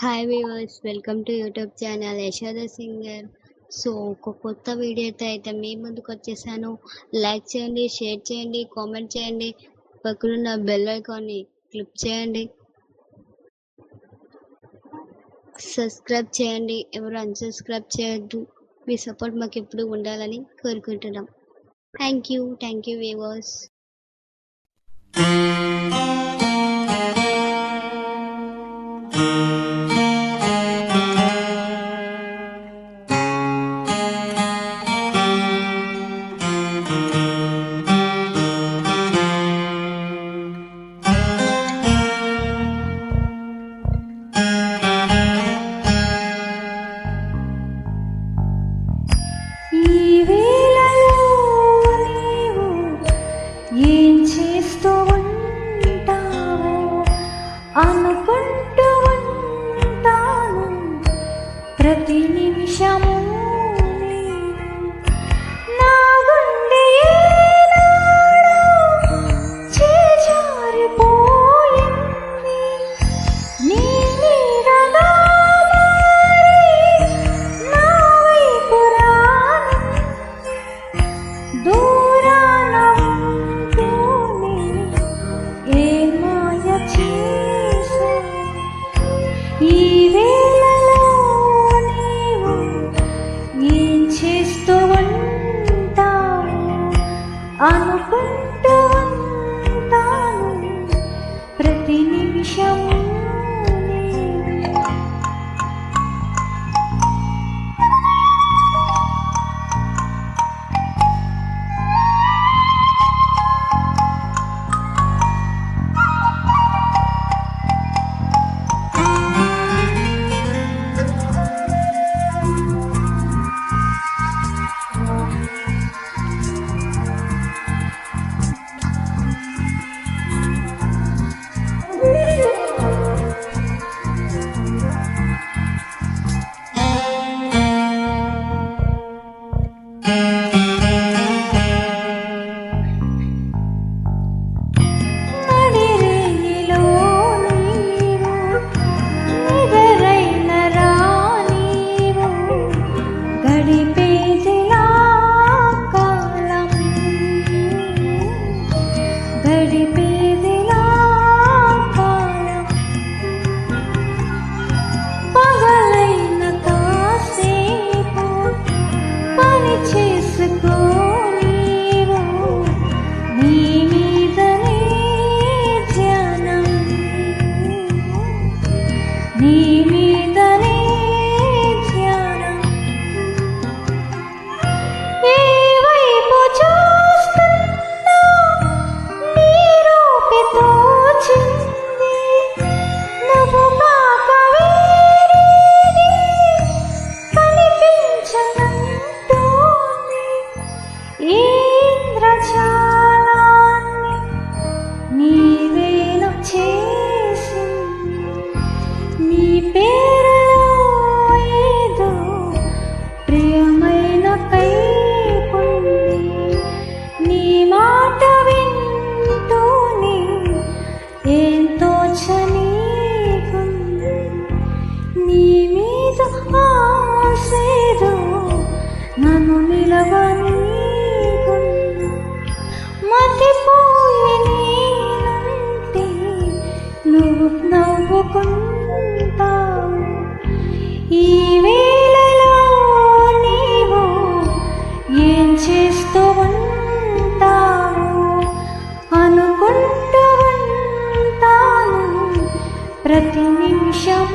Hi viewers, welcome to YouTube channel Yashoda singer. So ఒక కొత్త వీడియోతో అయితే మీ ముందుకు వచ్చేసాను. లైక్ చేయండి, షేర్ చేయండి, కామెంట్ చేయండి, పక్కనున్న బెల్ ఐకాన్ని క్లిక్ చేయండి, సబ్స్క్రైబ్ చేయండి. ఎవరు అన్సబ్స్క్రైబ్ చేయొద్దు. మీ సపోర్ట్ మాకు ఎప్పుడు ఉండాలని కోరుకుంటున్నాం. Thank you viewers. అనుకుంటూ ఉంటాను ప్రతి నిమిషము నా గుండె చేజారిపోయింది నీ నీడగా నా వైపు రానుంది దూరాన ఉంటూనే ఏ మాయ ఈ వేళలో నీవు ఏం చేస్తూ ఉంటావు అనుకుంటూ ఉంటాను ప్రతి నిమిషం నన్ను నిలవని మతిపోయి నేనంటే నువ్వు నవ్వుకుంటావు ఈ వేళలో నీవు ఏం చేస్తూ ఉంటావు అనుకుంటూ ఉంటాను ప్రతి నిమిషం